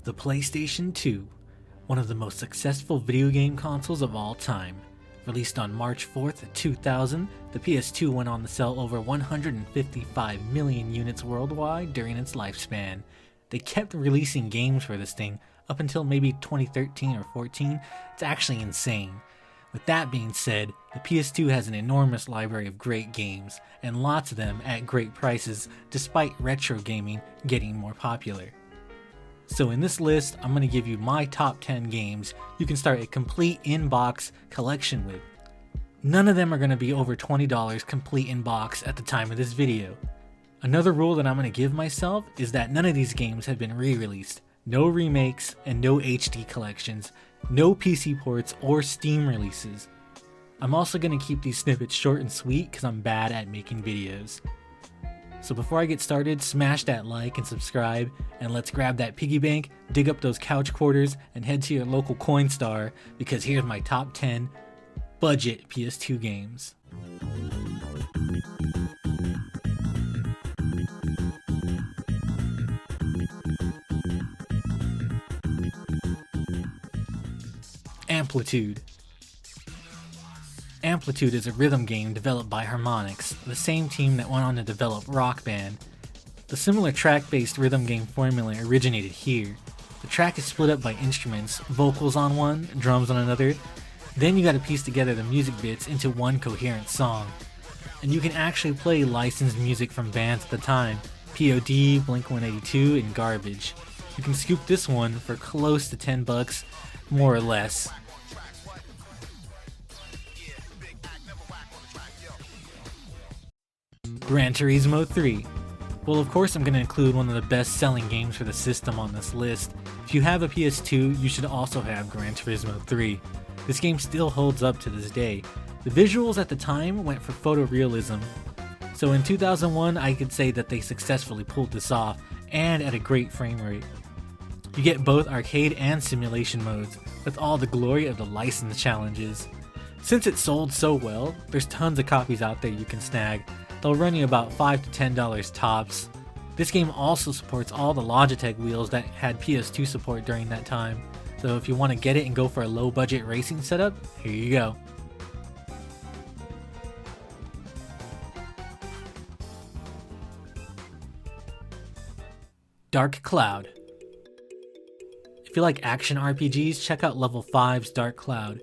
The PlayStation 2, one of the most successful video game consoles of all time. Released on March 4th, 2000, the PS2 went on to sell over 155 million units worldwide during its lifespan. They kept releasing games for this thing up until maybe 2013 or 14. It's actually insane. With that being said, the PS2 has an enormous library of great games, and lots of them at great prices despite retro gaming getting more popular. So in this list, I'm going to give you my top 10 games you can start a complete in-box collection with. None of them are going to be over $20 complete in-box at the time of this video. Another rule that I'm going to give myself is that none of these games have been re-released. No remakes and no HD collections, no PC ports or Steam releases. I'm also going to keep these snippets short and sweet because I'm bad at making videos. So before I get started, smash that like and subscribe, and let's grab that piggy bank, dig up those couch quarters, and head to your local Coinstar, because here's my top 10 budget PS2 games. Amplitude. Amplitude is a rhythm game developed by Harmonix, the same team that went on to develop Rock Band. The similar track-based rhythm game formula originated here. The track is split up by instruments, vocals on one, drums on another. Then you gotta piece together the music bits into one coherent song. And you can actually play licensed music from bands at the time, POD, Blink-182, and Garbage. You can scoop this one for close to $10, more or less. Gran Turismo 3. Well, of course I'm going to include one of the best selling games for the system on this list. If you have a PS2, you should also have Gran Turismo 3. This game still holds up to this day. The visuals at the time went for photorealism. So in 2001, I could say that they successfully pulled this off, and at a great frame rate. You get both arcade and simulation modes, with all the glory of the license challenges. Since it sold so well, there's tons of copies out there you can snag. They'll run you about $5 to $10 tops. This game also supports all the Logitech wheels that had PS2 support during that time. So if you want to get it and go for a low budget racing setup, here you go. Dark Cloud. If you like action RPGs, check out Level 5's Dark Cloud.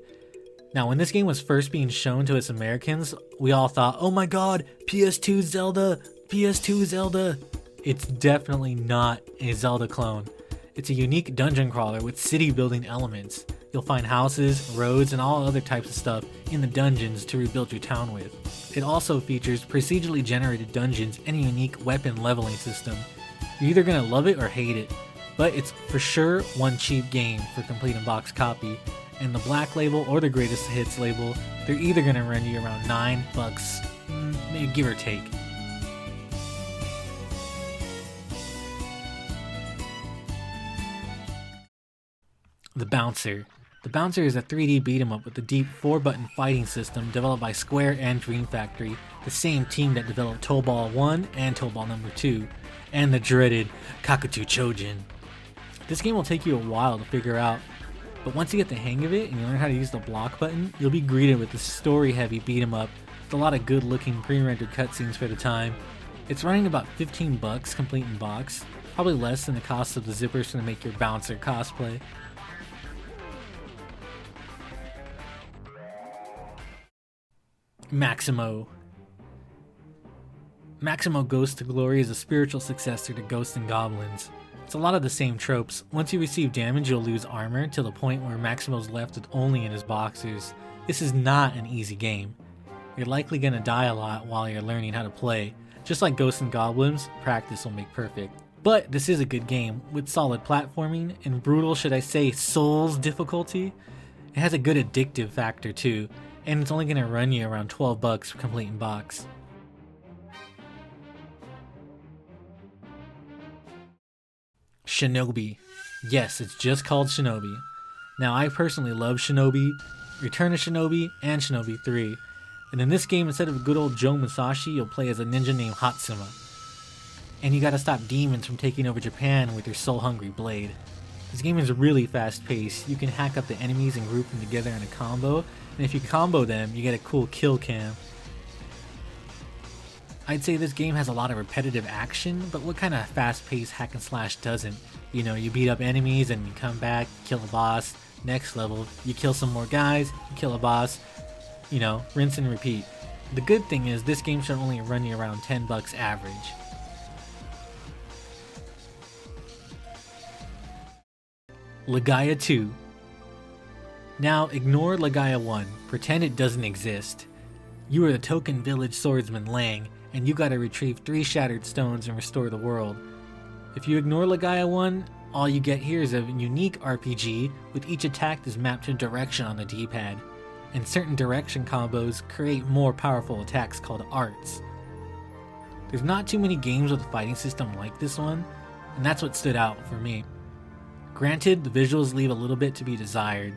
Now, when this game was first being shown to us Americans, we all thought, oh my god, PS2 Zelda, PS2 Zelda. It's definitely not a Zelda clone. It's a unique dungeon crawler with city building elements. You'll find houses, roads, and all other types of stuff in the dungeons to rebuild your town with. It also features procedurally generated dungeons and a unique weapon leveling system. You're either going to love it or hate it, but it's for sure one cheap game for complete in-box copy. And the Black Label or the Greatest Hits label, they're either going to run you around $9, maybe give or take. The Bouncer. The Bouncer is a 3D beat-em-up with a deep 4-button fighting system developed by Square and Dream Factory, the same team that developed Tobal 1 and Tobal No. 2, and the dreaded Kakuto Chojin. This game will take you a while to figure out, but once you get the hang of it and you learn how to use the block button, you'll be greeted with a story-heavy beat-em-up with a lot of good-looking pre-rendered cutscenes for the time. It's running about $15 complete in box, probably less than the cost of the zippers to make your Bouncer cosplay. Maximo. Maximo Ghost to Glory is a spiritual successor to Ghosts and Goblins. It's a lot of the same tropes. Once you receive damage, you'll lose armor to the point where Maximo's left with only in his boxers. This is not an easy game. You're likely gonna die a lot while you're learning how to play. Just like Ghosts and Goblins, practice will make perfect. But this is a good game, with solid platforming and brutal, should I say, Souls difficulty. It has a good addictive factor too, and it's only gonna run you around $12 for complete in box. Shinobi. Yes, it's just called Shinobi. Now, I personally love Shinobi, Return of Shinobi, and Shinobi 3. And in this game, instead of good old Joe Musashi, you'll play as a ninja named Hatsuma. And you gotta stop demons from taking over Japan with your soul-hungry blade. This game is really fast paced. You can hack up the enemies and group them together in a combo, and if you combo them, you get a cool kill cam. I'd say this game has a lot of repetitive action, but what kind of fast paced hack and slash doesn't? You know, you beat up enemies and you come back, kill a boss, next level, you kill some more guys, you kill a boss, you know, rinse and repeat. The good thing is this game should only run you around $10 average. Legaia 2. Now ignore Legaia 1, pretend it doesn't exist. You are the token village swordsman Lang, and you gotta retrieve 3 shattered stones and restore the world. If you ignore Legaia 1, all you get here is a unique RPG with each attack is mapped to direction on the D-pad, and certain direction combos create more powerful attacks called arts. There's not too many games with a fighting system like this one, and that's what stood out for me. Granted, the visuals leave a little bit to be desired,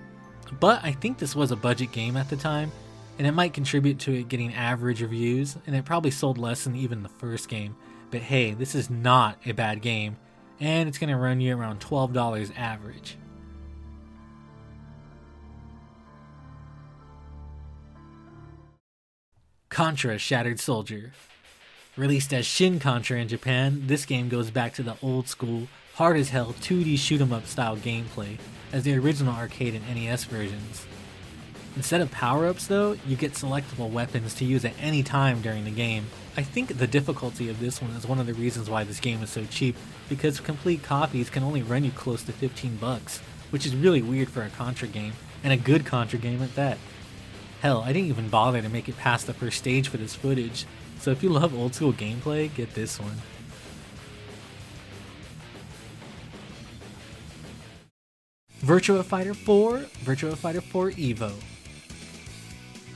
but I think this was a budget game at the time, and it might contribute to it getting average reviews, and it probably sold less than even the first game. But hey, this is not a bad game, and it's going to run you around $12 average. Contra Shattered Soldier. Released as Shin Contra in Japan, this game goes back to the old school, hard as hell 2D shoot 'em up style gameplay as the original arcade and NES versions. Instead of power-ups though, you get selectable weapons to use at any time during the game. I think the difficulty of this one is one of the reasons why this game is so cheap, because complete copies can only run you close to $15, which is really weird for a Contra game, and a good Contra game at that. Hell, I didn't even bother to make it past the first stage for this footage, so if you love old school gameplay, get this one. Virtua Fighter 4, Virtua Fighter 4 Evo.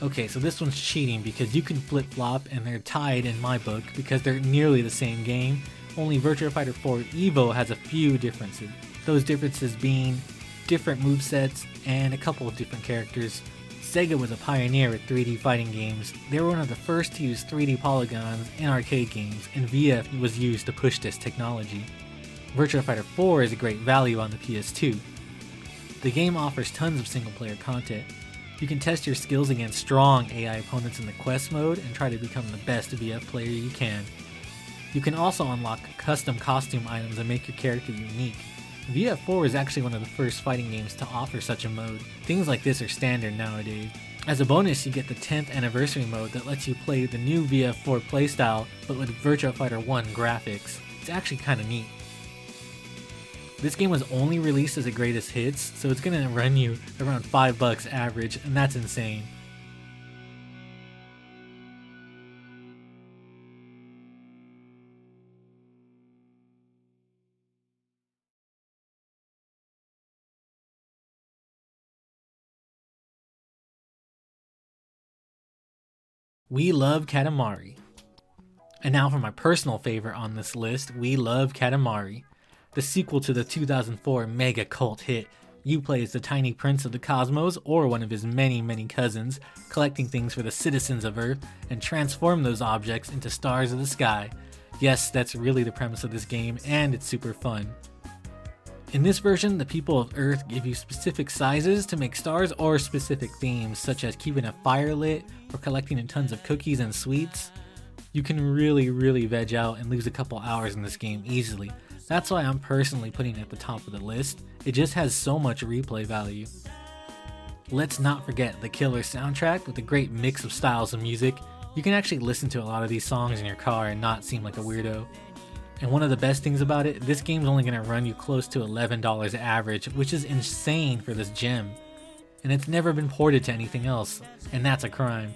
Okay, so this one's cheating because you can flip-flop and they're tied in my book because they're nearly the same game, only Virtua Fighter 4 Evo has a few differences. Those differences being different movesets and a couple of different characters. Sega was a pioneer with 3D fighting games. They were one of the first to use 3D polygons in arcade games, and VF was used to push this technology. Virtua Fighter 4 is a great value on the PS2. The game offers tons of single-player content. You can test your skills against strong AI opponents in the quest mode and try to become the best VF player you can. You can also unlock custom costume items and make your character unique. VF4 is actually one of the first fighting games to offer such a mode. Things like this are standard nowadays. As a bonus, you get the 10th anniversary mode that lets you play the new VF4 playstyle, but with Virtua Fighter 1 graphics. It's actually kinda neat. This game was only released as a greatest hits, so it's gonna run you around $5 average, and that's insane. We love Katamari. And now for my personal favorite on this list, We Love Katamari. The sequel to the 2004 mega cult hit. You play as the tiny prince of the cosmos, or one of his many cousins, collecting things for the citizens of Earth and transform those objects into stars of the sky. Yes, that's really the premise of this game, and it's super fun. In this version, the people of Earth give you specific sizes to make stars or specific themes, such as keeping a fire lit or collecting tons of cookies and sweets. You can really veg out and lose a couple hours in this game easily. That's why I'm personally putting it at the top of the list. It just has so much replay value. Let's not forget the killer soundtrack with a great mix of styles of music. You can actually listen to a lot of these songs in your car and not seem like a weirdo. And one of the best things about it, this game's only going to run you close to $11 average, which is insane for this gem. And it's never been ported to anything else, and that's a crime.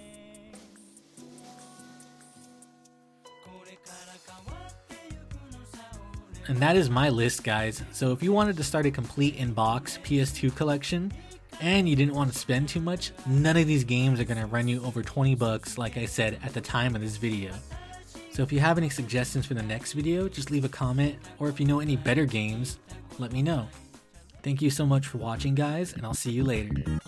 And that is my list, guys. So if you wanted to start a complete in-box PS2 collection, and you didn't want to spend too much, none of these games are going to run you over $20, like I said at the time of this video. So if you have any suggestions for the next video, just leave a comment, or if you know any better games, let me know. Thank you so much for watching, guys, and I'll see you later.